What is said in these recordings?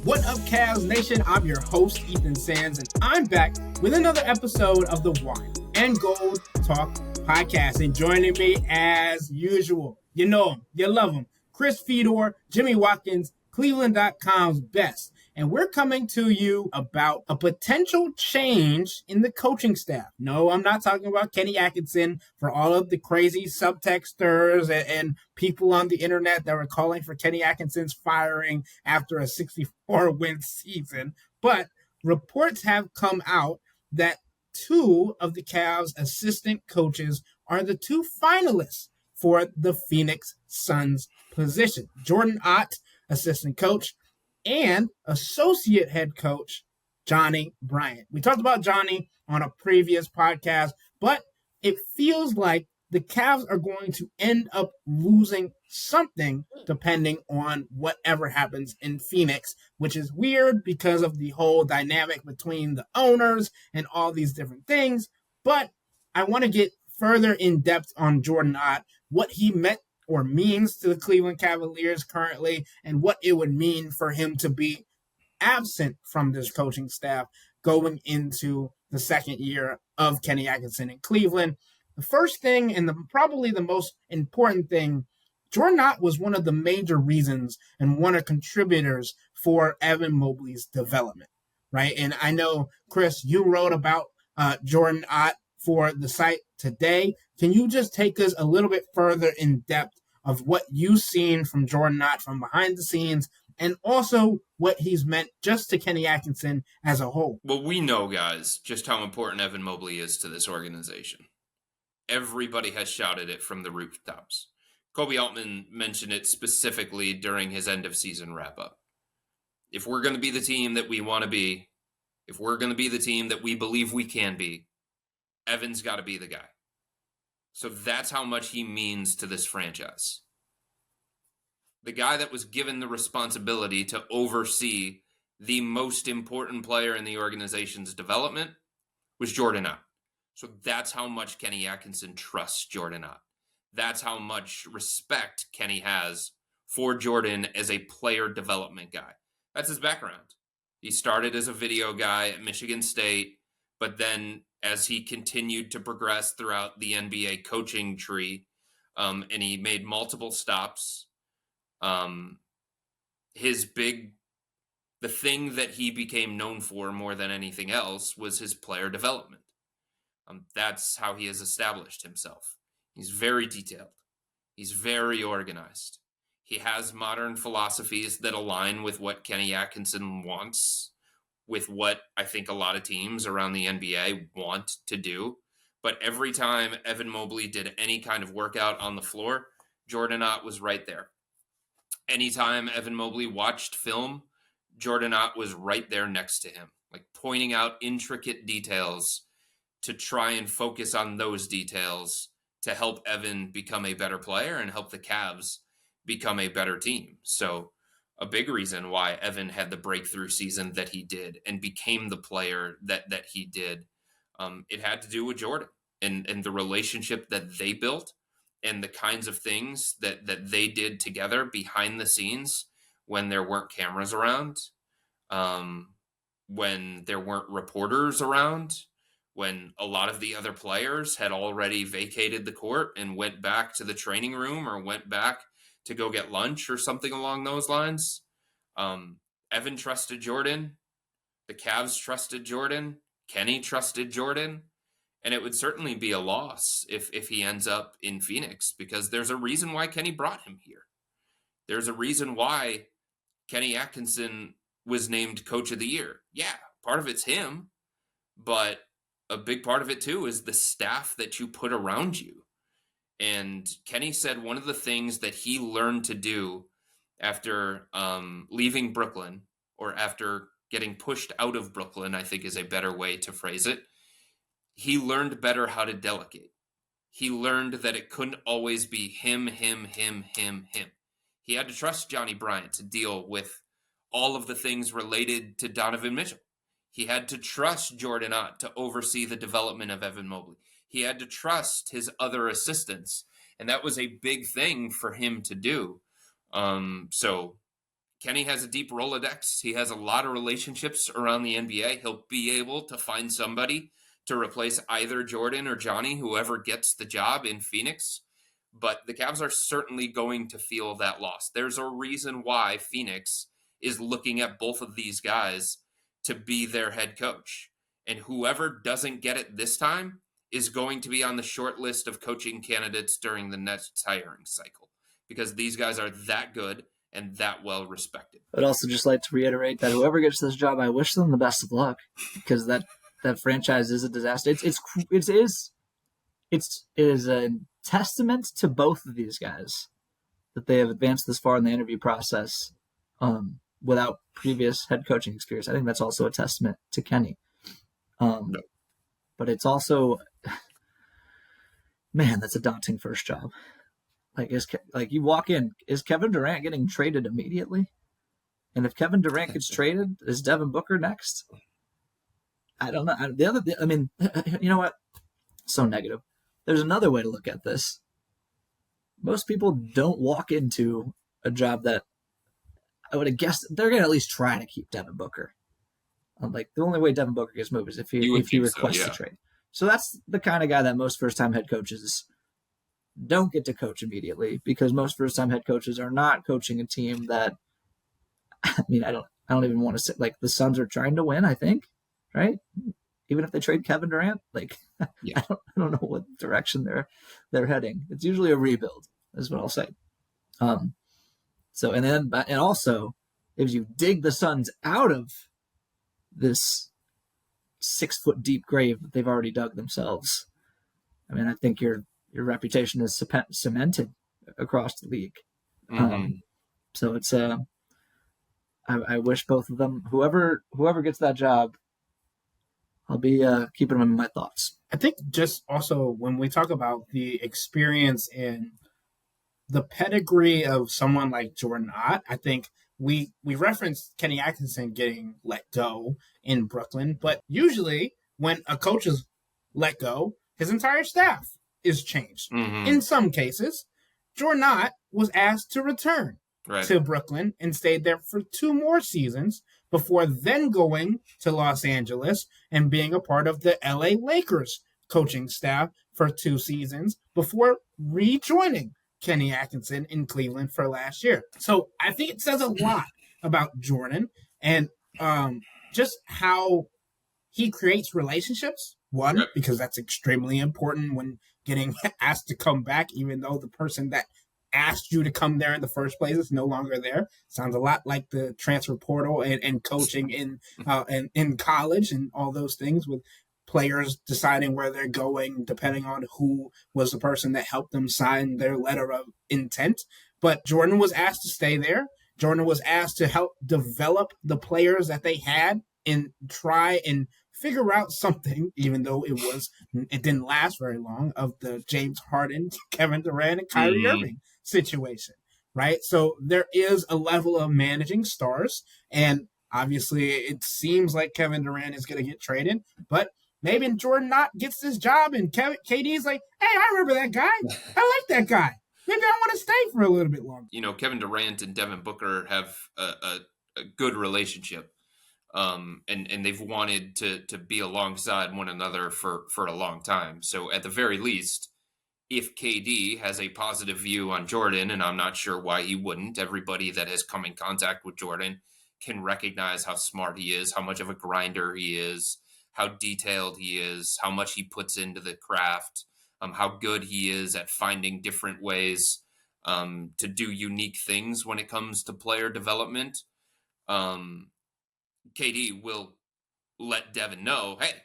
What up, Cavs Nation? I'm your host, Ethan Sands, and I'm back with another episode of the Wine and Gold Talk podcast. And joining me, as usual, you know him, you love him, Fedor, Jimmy Watkins, cleveland.com's best. And we're coming to you about a potential change in the coaching staff. No, I'm not talking about Kenny Atkinson for all of the crazy subtexters and people on the internet that were calling for Kenny Atkinson's firing after a 64-win season. But reports have come out that two of the Cavs' assistant coaches are the two finalists for the Phoenix Suns position. Jordan Ott, assistant coach, and associate head coach Johnnie Bryant. We talked about Johnnie on a previous podcast, but it feels like the Cavs are going to end up losing something depending on whatever happens in Phoenix, which is weird because of the whole dynamic between the owners and all these different things. But I want to get further in depth on Jordan Ott, what he meant or means to the Cleveland Cavaliers currently, and what it would mean for him to be absent from this coaching staff going into the second year of Kenny Atkinson in Cleveland. The first thing, and probably the most important thing, Jordan Ott was one of the major reasons and one of the contributors for Evan Mobley's development, right? And I know, Chris, you wrote about Jordan Ott for the site today. Can you just take us a little bit further in depth of what you've seen from Jordan Ott from behind the scenes, and also what he's meant just to Kenny Atkinson as a whole? Well, we know, guys, just how important Evan Mobley is to this organization. Everybody has shouted it from the rooftops. Kobe Altman mentioned it specifically during his end-of-season wrap-up. If we're going to be the team that we want to be, if we're going to be the team that we believe we can be, Evan's got to be the guy. So that's how much he means to this franchise. The guy that was given the responsibility to oversee the most important player in the organization's development was Jordan Ott. So that's how much Kenny Atkinson trusts Jordan Ott. That's how much respect Kenny has for Jordan as a player development guy. That's his background. He started as a video guy at Michigan State, but then as he continued to progress throughout the NBA coaching tree, and he made multiple stops, the thing that he became known for more than anything else was his player development. That's how he has established himself. He's very detailed. He's very organized. He has modern philosophies that align with what Kenny Atkinson wants, with what I think a lot of teams around the NBA want to do. But every time Evan Mobley did any kind of workout on the floor, Jordan Ott was right there. Anytime Evan Mobley watched film, Jordan Ott was right there next to him, like pointing out intricate details to try and focus on those details to help Evan become a better player and help the Cavs become a better team. So a big reason why Evan had the breakthrough season that he did and became the player that he did, it had to do with Jordan and the relationship that they built and the kinds of things that they did together behind the scenes when there weren't cameras around, when there weren't reporters around, when a lot of the other players had already vacated the court and went back to the training room or went back to go get lunch or something along those lines. Evan trusted Jordan. The Cavs trusted Jordan. Kenny trusted Jordan. And it would certainly be a loss if he ends up in Phoenix, because there's a reason why Kenny brought him here. There's a reason why Kenny Atkinson was named Coach of the Year. Yeah, part of it's him, but a big part of it too is the staff that you put around you. And Kenny said one of the things that he learned to do after leaving Brooklyn, or after getting pushed out of Brooklyn, I think is a better way to phrase it. He learned better how to delegate. He learned that it couldn't always be him. He had to trust Johnnie Bryant to deal with all of the things related to Donovan Mitchell. He had to trust Jordan Ott to oversee the development of Evan Mobley. He had to trust his other assistants, and that was a big thing for him to do. So Kenny has a deep Rolodex. He has a lot of relationships around the NBA. He'll be able to find somebody to replace either Jordan or Johnnie, whoever gets the job in Phoenix. But the Cavs are certainly going to feel that loss. There's a reason why Phoenix is looking at both of these guys to be their head coach. And whoever doesn't get it this time is going to be on the short list of coaching candidates during the next hiring cycle, because these guys are that good and that well respected. I'd also just like to reiterate that whoever gets this job, I wish them the best of luck, because that franchise is a disaster. It is a testament to both of these guys that they have advanced this far in the interview process without previous head coaching experience. I think that's also a testament to Kenny. But it's also, man, that's a daunting first job. Like you walk in, is Kevin Durant getting traded immediately? And if Kevin Durant gets traded, is Devin Booker next? I don't know. You know what? So negative. There's another way to look at this. Most people don't walk into a job that I would have guessed they're going to at least try to keep Devin Booker. Like the only way Devin Booker gets moved is if he requests a trade. So that's the kind of guy that most first-time head coaches don't get to coach immediately, because most first-time head coaches are not coaching a team that, I don't even want to say, like, the Suns are trying to win, I think, right? Even if they trade Kevin Durant, yeah. I don't know what direction they're heading. It's usually a rebuild, is what I'll say. And also, if you dig the Suns out of this 6-foot deep grave that they've already dug themselves, I think your reputation is cemented across the league. Mm-hmm. So it's I wish both of them, whoever gets that job, I'll be keeping them in my thoughts. I think just also when we talk about the experience and the pedigree of someone like Jordan Ott, I think we referenced Kenny Atkinson getting let go in Brooklyn, but usually when a coach is let go, his entire staff is changed. Mm-hmm. In some cases, Jordan Ott was asked to return to Brooklyn and stayed there for 2 more seasons before then going to Los Angeles and being a part of the LA Lakers coaching staff for 2 seasons before rejoining Kenny Atkinson in Cleveland for last year. So I think it says a lot about Jordan and just how he creates relationships. One, because that's extremely important when getting asked to come back, even though the person that asked you to come there in the first place is no longer there. Sounds a lot like the transfer portal and coaching in college and all those things, with players deciding where they're going depending on who was the person that helped them sign their letter of intent. But Jordan was asked to stay there. Jordan was asked to help develop the players that they had and try and figure out something, even though it didn't last very long, of the James Harden, Kevin Durant, and Kyrie Irving situation, right? So there is a level of managing stars, and obviously it seems like Kevin Durant is going to get traded, but maybe Jordan Ott gets this job and KD's like, hey, I remember that guy. I like that guy. Maybe I want to stay for a little bit longer. Kevin Durant and Devin Booker have a good relationship. And they've wanted to be alongside one another for a long time. So at the very least, if KD has a positive view on Jordan, and I'm not sure why he wouldn't, everybody that has come in contact with Jordan can recognize how smart he is, how much of a grinder he is, how detailed he is, how much he puts into the craft, how good he is at finding different ways to do unique things when it comes to player development. KD will let Devin know, hey,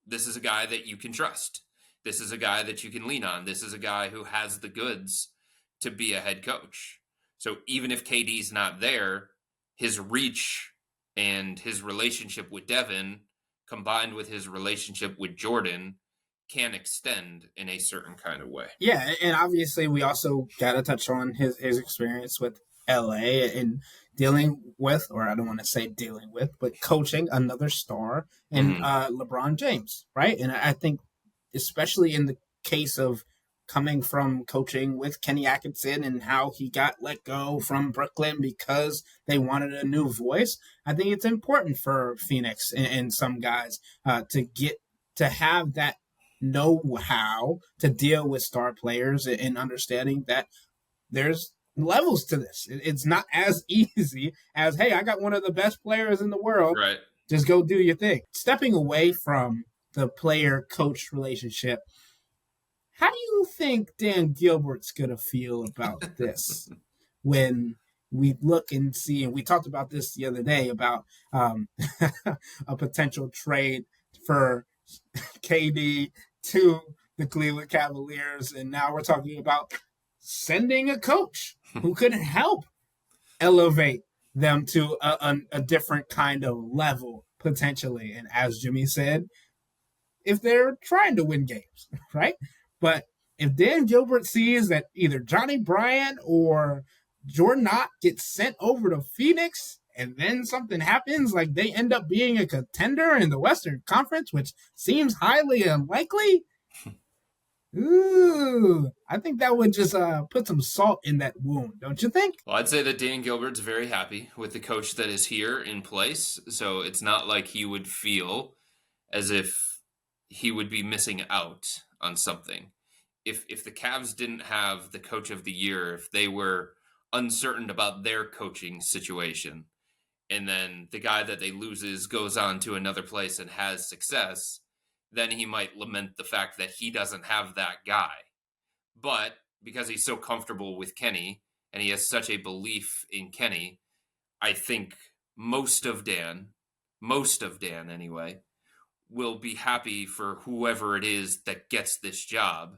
this is a guy that you can trust. This is a guy that you can lean on. This is a guy who has the goods to be a head coach. So even if KD's not there, his reach and his relationship with Devin, combined with his relationship with Jordan, can extend in a certain kind of way. Yeah, and obviously we also got to touch on his experience with LA and dealing with, or I don't want to say dealing with, but coaching another star in LeBron James, right? And I think especially in the case of coming from coaching with Kenny Atkinson and how he got let go from Brooklyn because they wanted a new voice. I think it's important for Phoenix and some guys to have that know-how to deal with star players and understanding that there's levels to this. It's not as easy as, hey, I got one of the best players in the world. Right. Just go do your thing. Stepping away from the player-coach relationship, how do you think Dan Gilbert's going to feel about this when we look and see, and we talked about this the other day about a potential trade for KD to the Cleveland Cavaliers, and now we're talking about sending a coach who could help elevate them to a different kind of level potentially. And as Jimmy said, if they're trying to win games, right? But if Dan Gilbert sees that either Johnnie Bryant or Jordan Knott gets sent over to Phoenix and then something happens, like they end up being a contender in the Western Conference, which seems highly unlikely, I think that would just put some salt in that wound, don't you think? Well, I'd say that Dan Gilbert's very happy with the coach that is here in place. So it's not like he would feel as if he would be missing out on something. If the Cavs didn't have the coach of the year, if they were uncertain about their coaching situation, and then the guy that they loses goes on to another place and has success, then he might lament the fact that he doesn't have that guy. But because he's so comfortable with Kenny and he has such a belief in Kenny, I think most of Dan anyway, will be happy for whoever it is that gets this job,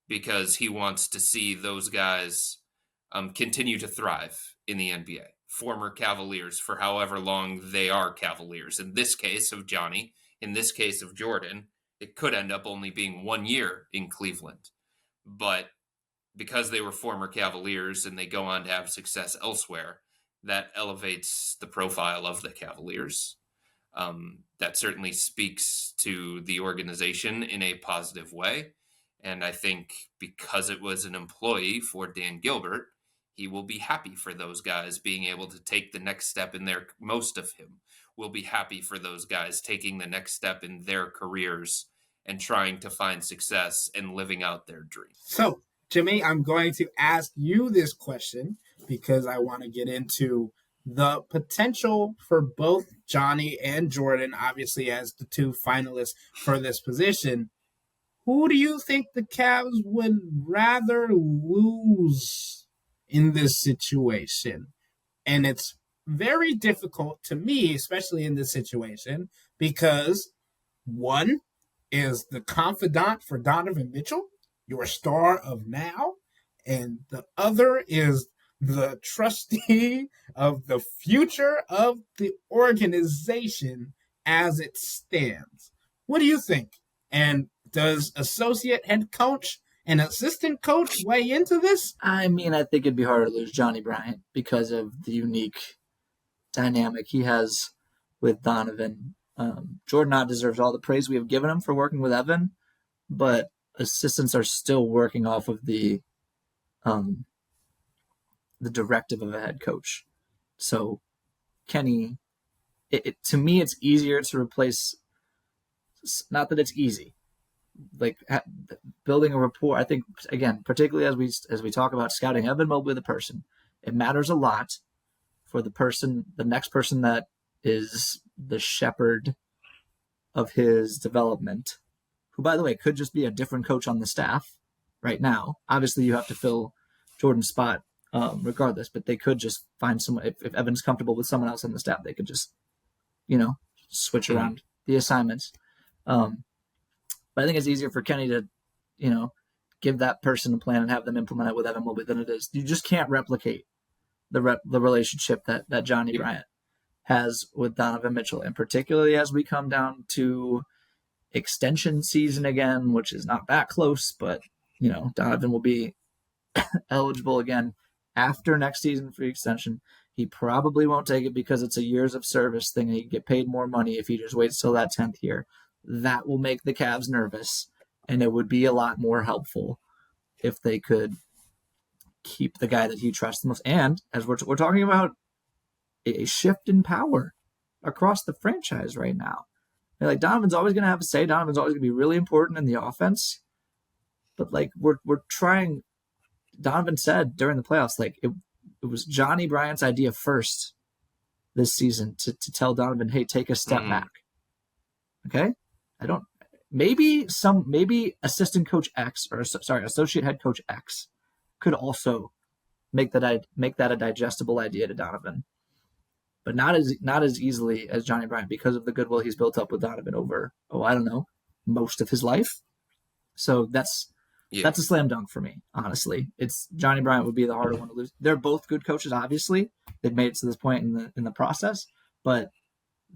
because he wants to see those guys continue to thrive in the NBA. Former Cavaliers for however long they are Cavaliers. In this case of Johnnie, in this case of Jordan, it could end up only being 1 year in Cleveland. But because they were former Cavaliers and they go on to have success elsewhere, that elevates the profile of the Cavaliers. That certainly speaks to the organization in a positive way. And I think because it was an employee for Dan Gilbert, he will be happy for those guys being able to take the next step in their, most of him will be happy for those guys taking the next step in their careers and trying to find success and living out their dreams. So, Jimmy, I'm going to ask you this question because I want to get into the potential for both Johnnie and Jordan, obviously as the two finalists for this position. Who do you think the Cavs would rather lose in this situation? And it's very difficult to me, especially in this situation, because one is the confidant for Donovan Mitchell, your star of now, and the other is the trustee of the future of the organization as it stands. What do you think? And does associate head coach and assistant coach weigh into this? I mean, I think it'd be hard to lose Johnnie Bryant because of the unique dynamic he has with Donovan. Jordan Knott deserves all the praise we have given him for working with Evan, but assistants are still working off of the directive of a head coach. So Kenny, to me, it's easier to replace. Not that it's easy, like building a rapport. I think, again, particularly as we talk about scouting Evan Mobley, the person, it matters a lot for the next person that is the shepherd of his development, who, by the way, could just be a different coach on the staff right now. Obviously, you have to fill Jordan's spot regardless, but they could just find someone. If Evan's comfortable with someone else on the staff, they could just, switch around the assignments. But I think it's easier for Kenny to, give that person a plan and have them implement it with Evan Mobley than it is. You just can't replicate the relationship that Johnnie Bryant has with Donovan Mitchell, and particularly as we come down to extension season again, which is not that close, but Donovan will be eligible again after next season for extension. He probably won't take it because it's a years of service thing, and he can get paid more money if he just waits till that 10th year. That will make the Cavs nervous, and it would be a lot more helpful if they could keep the guy that he trusts the most. And as we're talking about a shift in power across the franchise right now. And like Donovan's always going to have a say. Donovan's always going to be really important in the offense. But like we're trying. Donovan said during the playoffs, like it was Johnnie Bryant's idea first this season to tell Donovan, hey, take a step back. Okay, maybe assistant coach X associate head coach X could also make that a digestible idea to Donovan, but not as easily as Johnnie Bryant because of the goodwill he's built up with Donovan over most of his life. So that's a slam dunk for me, honestly. It's Johnnie Bryant would be the harder one to lose. They're both good coaches, obviously. They've made it to this point in the process, but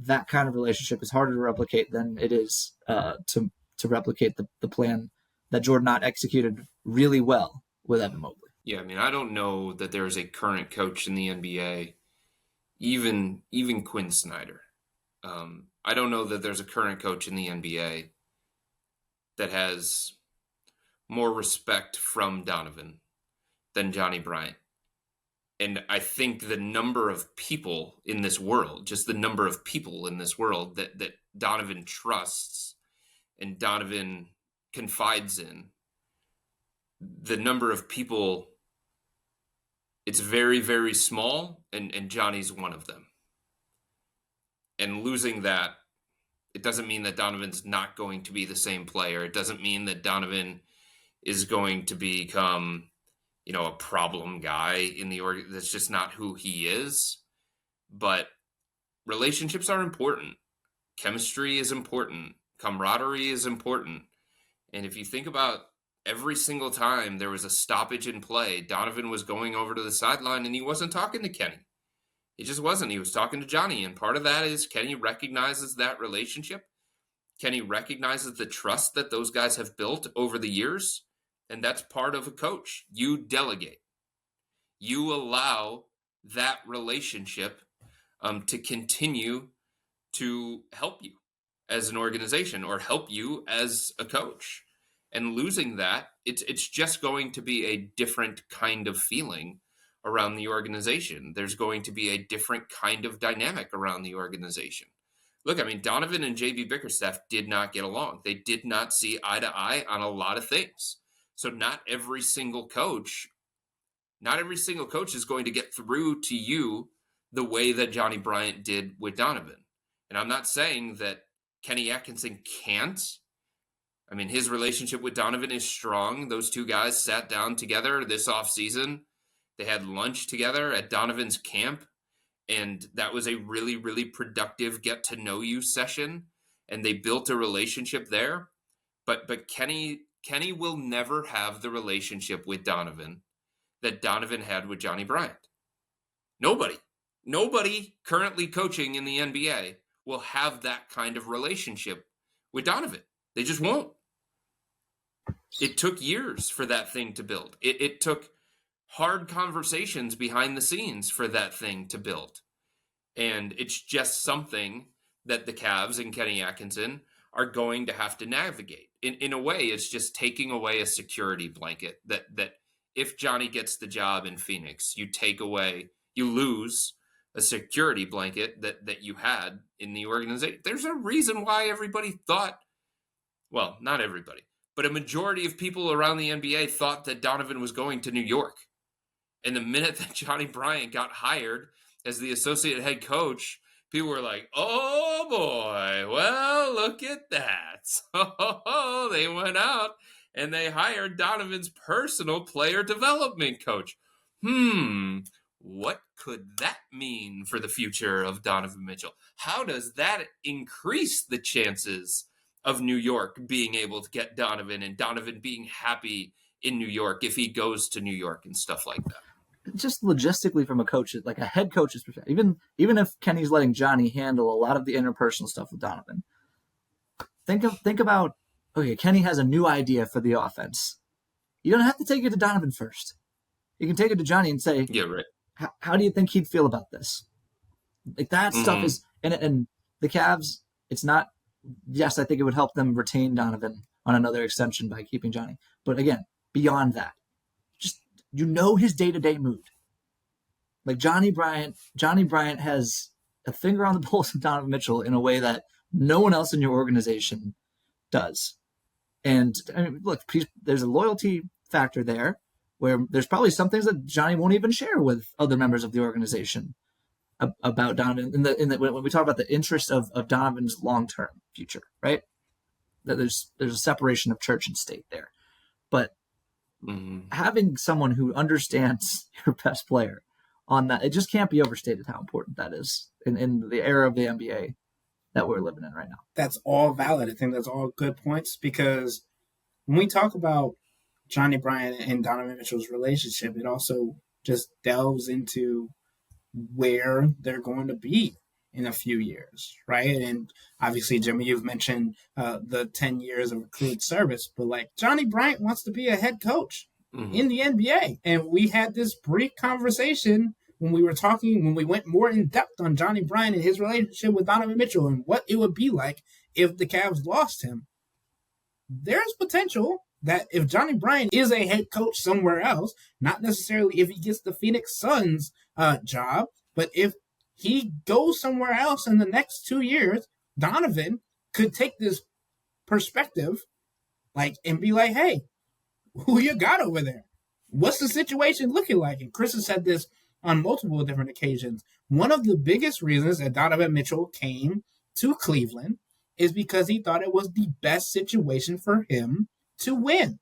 that kind of relationship is harder to replicate than it is to replicate the plan that Jordan Knott executed really well with Evan Mobley. Yeah, I mean, I don't know that there is a current coach in the NBA, even Quinn Snyder. I don't know that there's a current coach in the NBA that has more respect from Donovan than Johnnie Bryant. And I think the number of people in this world, just the number of people in this world that Donovan trusts and Donovan confides in, the number of people, it's very, very small, and Johnny's one of them. And losing that, it doesn't mean that Donovan's not going to be the same player. It doesn't mean that Donovan is going to become, a problem guy in the org. That's just not who he is. But relationships are important. Chemistry is important. Camaraderie is important. And if you think about every single time there was a stoppage in play, Donovan was going over to the sideline and he wasn't talking to Kenny. He just wasn't. He was talking to Johnnie. And part of that is Kenny recognizes that relationship. Kenny recognizes the trust that those guys have built over the years. And that's part of a coach. You delegate. You allow that relationship to continue to help you as an organization or help you as a coach. And losing that, it's just going to be a different kind of feeling around the organization. There's going to be a different kind of dynamic around the organization. Look, I mean, Donovan and JB Bickerstaff did not get along. They did not see eye to eye on a lot of things. So not every single coach is going to get through to you the way that Johnnie Bryant did with Donovan. And I'm not saying that Kenny Atkinson can't. I mean, his relationship with Donovan is strong. Those two guys sat down together this offseason. They had lunch together at Donovan's camp. And that was a really, really productive get-to-know-you session. And they built a relationship there. But Kenny will never have the relationship with Donovan that Donovan had with Johnnie Bryant. Nobody currently coaching in the NBA will have that kind of relationship with Donovan. They just won't. It took years for that thing to build. It took hard conversations behind the scenes for that thing to build. And it's just something that the Cavs and Kenny Atkinson are going to have to navigate. In a way, it's just taking away a security blanket that if Johnnie gets the job in Phoenix, you lose a security blanket that you had in the organization. There's a reason why everybody thought, well, not everybody, but a majority of people around the NBA thought that Donovan was going to New York. And the minute that Johnnie Bryant got hired as the associate head coach, people were like, oh boy, well, look at that. So they went out and they hired Donovan's personal player development coach. What could that mean for the future of Donovan Mitchell? How does that increase the chances of New York being able to get Donovan and Donovan being happy in New York if he goes to New York and stuff like that? Just logistically from a coach, like a head coach's perspective, even if Kenny's letting Johnnie handle a lot of the interpersonal stuff with Donovan, think about, okay, Kenny has a new idea for the offense. You don't have to take it to Donovan first. You can take it to Johnnie and say, yeah, right. How do you think he'd feel about this? Like that stuff is, and the Cavs, it's not, yes, I think it would help them retain Donovan on another extension by keeping Johnnie. But again, beyond that. Just, his day-to-day mood. Like Johnnie Bryant has a finger on the pulse of Donovan Mitchell in a way that no one else in your organization does. And I mean, look, there's a loyalty factor there where there's probably some things that Johnnie won't even share with other members of the organization about Donovan. When we talk about the interest of Donovan's long-term future, right? That there's a separation of church and state there. But having someone who understands your best player on that, it just can't be overstated how important that is in the era of the NBA that we're living in right now. That's all valid. I think that's all good points, because when we talk about Johnnie Bryant and Donovan Mitchell's relationship, it also just delves into where they're going to be in a few years, right? And obviously, Jimmy, you've mentioned the 10 years of accrued service, but like Johnnie Bryant wants to be a head coach in the NBA. And we had this brief conversation when we went more in depth on Johnnie Bryant and his relationship with Donovan Mitchell and what it would be like if the Cavs lost him. There's potential that if Johnnie Bryant is a head coach somewhere else, not necessarily if he gets the Phoenix Suns job, but if he goes somewhere else in the next 2 years, Donovan could take this perspective and be like, hey, who you got over there? What's the situation looking like? And Chris has said this on multiple different occasions. One of the biggest reasons that Donovan Mitchell came to Cleveland is because he thought it was the best situation for him to win.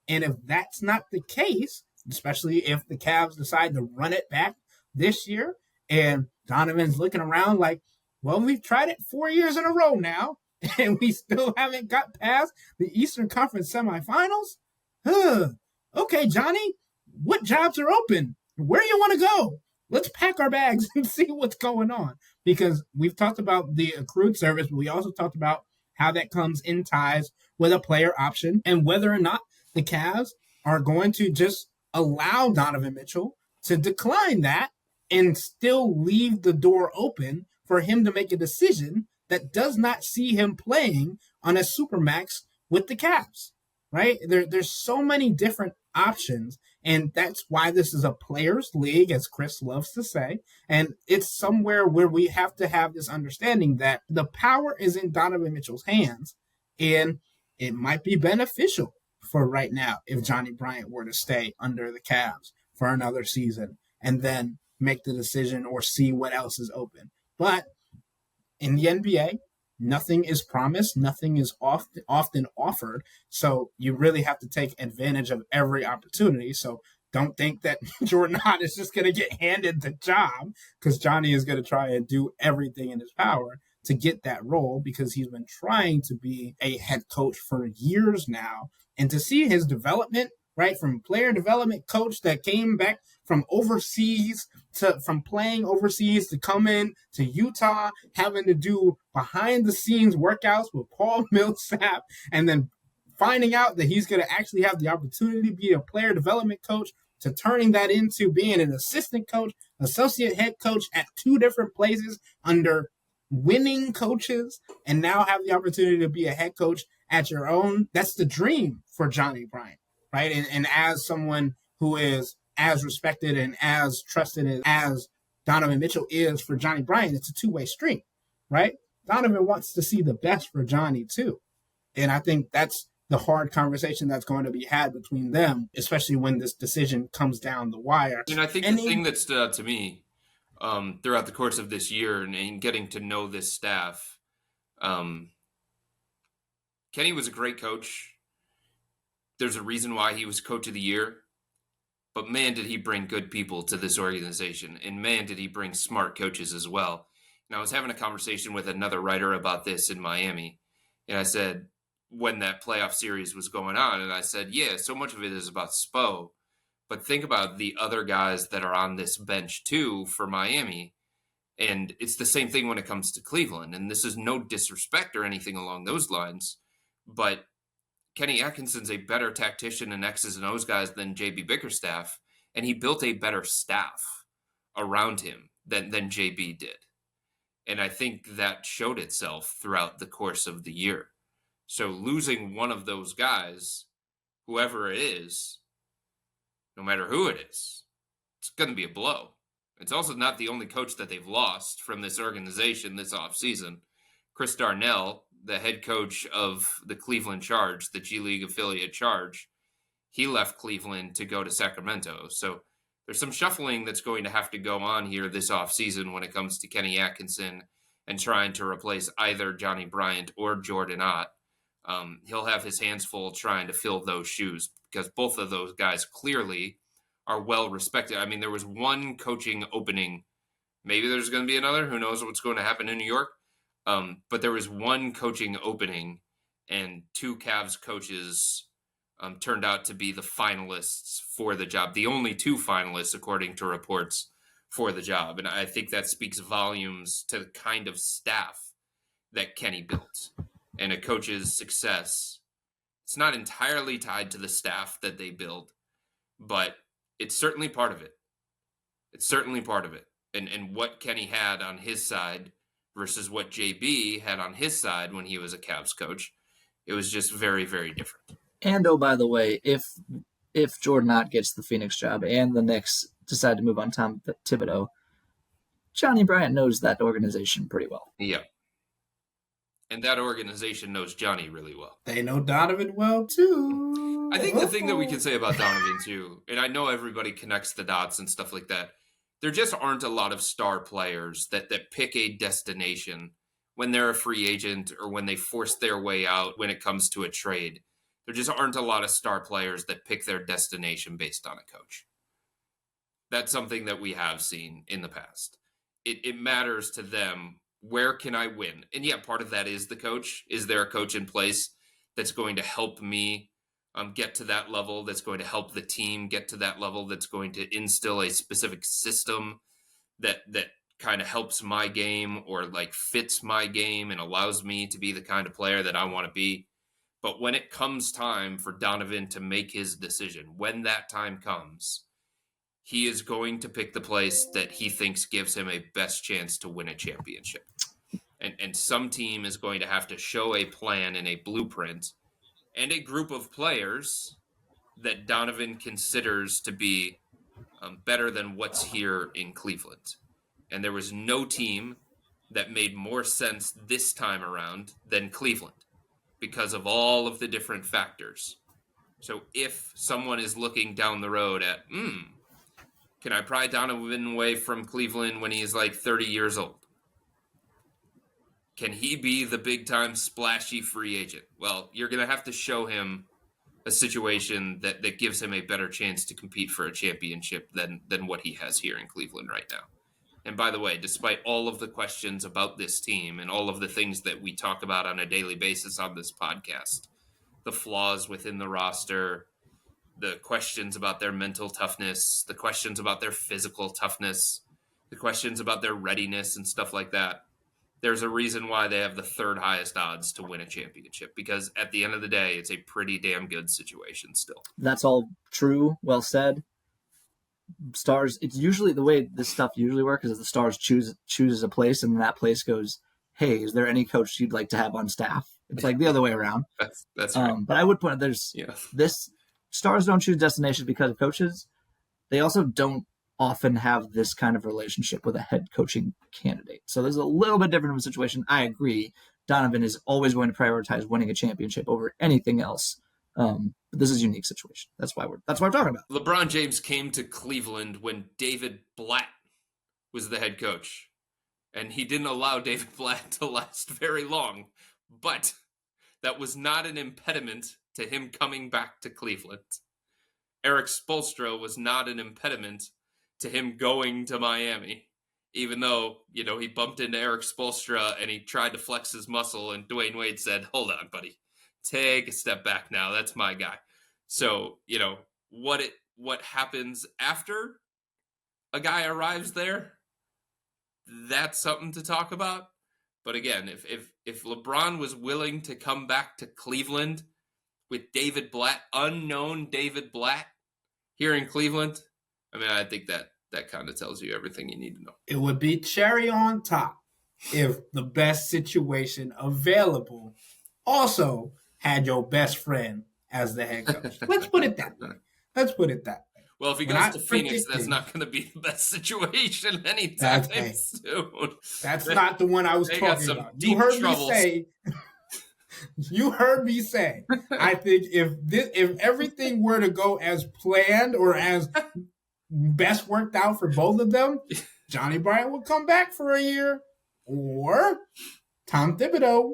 And if that's not the case, especially if the Cavs decide to run it back this year, and Donovan's looking around like, well, we've tried it 4 years in a row now, and we still haven't got past the Eastern Conference semifinals. Okay, Johnny, what jobs are open? Where do you want to go? Let's pack our bags and see what's going on. Because we've talked about the accrued service, but we also talked about how that comes in ties with a player option and whether or not the Cavs are going to just allow Donovan Mitchell to decline that and still leave the door open for him to make a decision that does not see him playing on a supermax with the Cavs, right? There's so many different options, and that's why this is a players' league, as Chris loves to say, and it's somewhere where we have to have this understanding that the power is in Donovan Mitchell's hands, and it might be beneficial for right now if Johnnie Bryant were to stay under the Cavs for another season and then make the decision or see what else is open. But in the NBA, nothing is promised, nothing is often offered, so you really have to take advantage of every opportunity. So don't think that Jordan Hott is just going to get handed the job, because Johnnie is going to try and do everything in his power to get that role, because he's been trying to be a head coach for years now. And to see his development, right, from player development coach that came back from overseas from playing overseas to come in to Utah, having to do behind the scenes workouts with Paul Millsap, and then finding out that he's going to actually have the opportunity to be a player development coach, to turning that into being an assistant coach, associate head coach at 2 different places under winning coaches, and now have the opportunity to be a head coach at your own. That's the dream for Johnnie Bryant, right? And as someone who is as respected and as trusted as Donovan Mitchell is for Johnnie Bryant, it's a two-way street, right? Donovan wants to see the best for Johnnie too. And I think that's the hard conversation that's going to be had between them, especially when this decision comes down the wire. And I think the thing that stood out to me throughout the course of this year and getting to know this staff, Kenny was a great coach. There's a reason why he was coach of the year. But man, did he bring good people to this organization. And man, did he bring smart coaches as well. And I was having a conversation with another writer about this in Miami. And I said, when that playoff series was going on, and I said, yeah, so much of it is about Spo. But think about the other guys that are on this bench too for Miami. And it's the same thing when it comes to Cleveland. And this is no disrespect or anything along those lines. But Kenny Atkinson's a better tactician and X's and O's guys than JB Bickerstaff, and he built a better staff around him than JB did. And I think that showed itself throughout the course of the year. So losing one of those guys whoever it is, no matter who it is, it's going to be a blow. It's also not the only coach that they've lost from this organization this offseason. Chris Darnell, the head coach of the Cleveland Charge, the G League affiliate Charge, he left Cleveland to go to Sacramento. So there's some shuffling that's going to have to go on here this offseason when it comes to Kenny Atkinson and trying to replace either Johnnie Bryant or Jordan Ott. He'll have his hands full trying to fill those shoes because both of those guys clearly are well respected. I mean, there was one coaching opening. Maybe there's going to be another. Who knows what's going to happen in New York? But there was one coaching opening, and two Cavs coaches turned out to be the finalists for the job. The only two finalists, according to reports, for the job. And I think that speaks volumes to the kind of staff that Kenny built. And a coach's success, it's not entirely tied to the staff that they build, but it's certainly part of it. It's certainly part of it. And what Kenny had on his side versus what JB had on his side when he was a Cavs coach, it was just very, very different. And oh, by the way, if Jordan Ott gets the Phoenix job and the Knicks decide to move on Tom Thibodeau, Johnnie Bryant knows that organization pretty well. Yeah. And that organization knows Johnnie really well. They know Donovan well, too. I think the thing that we can say about Donovan, too, and I know everybody connects the dots and stuff like that, there just aren't a lot of star players that pick a destination when they're a free agent or when they force their way out when it comes to a trade. There just aren't a lot of star players that pick their destination based on a coach. That's something that we have seen in the past. It matters to them. Where can I win? And yeah, part of that is the coach. Is there a coach in place that's going to help me get to that level, that's going to help the team get to that level, that's going to instill a specific system that kind of helps my game or like fits my game and allows me to be the kind of player that I want to be? But when it comes time for Donovan to make his decision, when that time comes, he is going to pick the place that he thinks gives him a best chance to win a championship. And some team is going to have to show a plan and a blueprint and a group of players that Donovan considers to be better than what's here in Cleveland. And there was no team that made more sense this time around than Cleveland because of all of the different factors. So if someone is looking down the road at, can I pry Donovan away from Cleveland when he's like 30 years old? Can he be the big-time splashy free agent? Well, you're going to have to show him a situation that gives him a better chance to compete for a championship than what he has here in Cleveland right now. And by the way, despite all of the questions about this team and all of the things that we talk about on a daily basis on this podcast, the flaws within the roster, the questions about their mental toughness, the questions about their physical toughness, the questions about their readiness and stuff like that, there's a reason why they have the third highest odds to win a championship, because at the end of the day, it's a pretty damn good situation still. That's all true. Well said. Stars, it's usually the way this stuff usually works is the Stars chooses a place and that place goes, hey, is there any coach you'd like to have on staff? It's like the other way around. That's right. But I would point out this Stars don't choose destinations because of coaches. They also don't often have this kind of relationship with a head coaching candidate. So there's a little bit different of a situation. I agree. Donovan is always going to prioritize winning a championship over anything else. But this is a unique situation. That's what I'm talking about. LeBron James came to Cleveland when David Blatt was the head coach. And he didn't allow David Blatt to last very long. But that was not an impediment to him coming back to Cleveland. Eric Spoelstra was not an impediment to him going to Miami, even though, he bumped into Eric Spoelstra and he tried to flex his muscle and Dwayne Wade said, hold on, buddy, take a step back now. That's my guy. So, what happens after a guy arrives there, that's something to talk about. But again, if LeBron was willing to come back to Cleveland with David Blatt, unknown David Blatt here in Cleveland, I think that kind of tells you everything you need to know. It would be cherry on top if the best situation available also had your best friend as the head coach. Let's put it that way. Well, if he goes to Phoenix, that's not going to be the best situation anytime soon. That's not the one I was talking about. You heard me say. I think if everything were to go as planned or as best worked out for both of them, Johnnie Bryant would come back for a year, or Tom Thibodeau.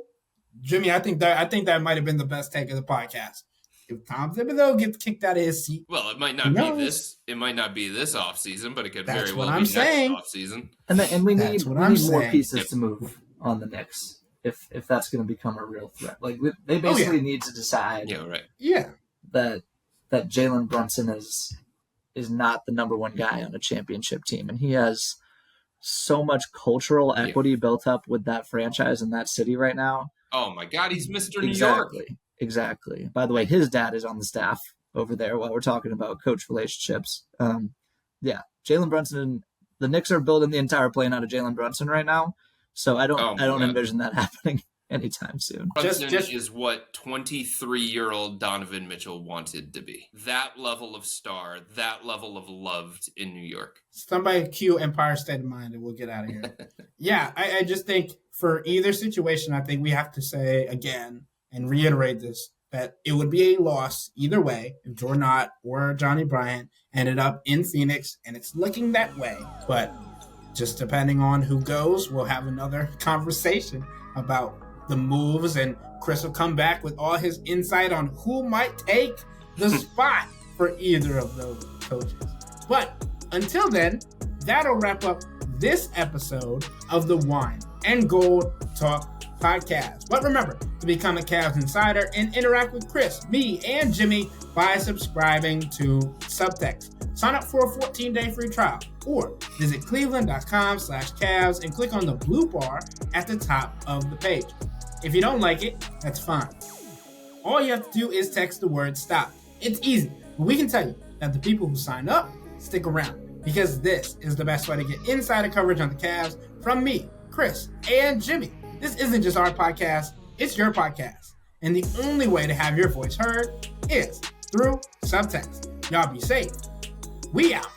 Jimmy, I think that might have been the best take of the podcast. If Tom Thibodeau gets kicked out of his seat, well, it might not be this. It might not be this offseason, but it could very well be next offseason. And we need more pieces to move on the Knicks if that's going to become a real threat. Like they basically need to decide. That Jalen Brunson is not the number one guy on a championship team, and he has so much cultural equity built up with that franchise in that city right now. Oh my God, he's Mr. New York. Exactly. By the way, his dad is on the staff over there while we're talking about coach relationships. Jalen Brunson, the Knicks are building the entire plan out of Jalen Brunson right now. So I don't envision that happening anytime soon. Brunson is what 23-year-old Donovan Mitchell wanted to be. That level of star, that level of loved in New York. Somebody cue Empire State of Mind and we'll get out of here. I just think for either situation, I think we have to say again and reiterate this, that it would be a loss either way if Jordan Ott or Johnnie Bryant ended up in Phoenix, and it's looking that way. But just depending on who goes, we'll have another conversation about the moves, and Chris will come back with all his insight on who might take the spot for either of those coaches. But until then, that'll wrap up this episode of the Wine and Gold Talk podcast. But remember to become a Cavs Insider and interact with Chris, me, and Jimmy by subscribing to Subtext. Sign up for a 14-day free trial or visit cleveland.com/Cavs and click on the blue bar at the top of the page. If you don't like it, that's fine. All you have to do is text the word STOP. It's easy, but we can tell you that the people who sign up stick around, because this is the best way to get insider coverage on the Cavs from me, Chris, and Jimmy. This isn't just our podcast, it's your podcast. And the only way to have your voice heard is through Subtext. Y'all be safe. We out.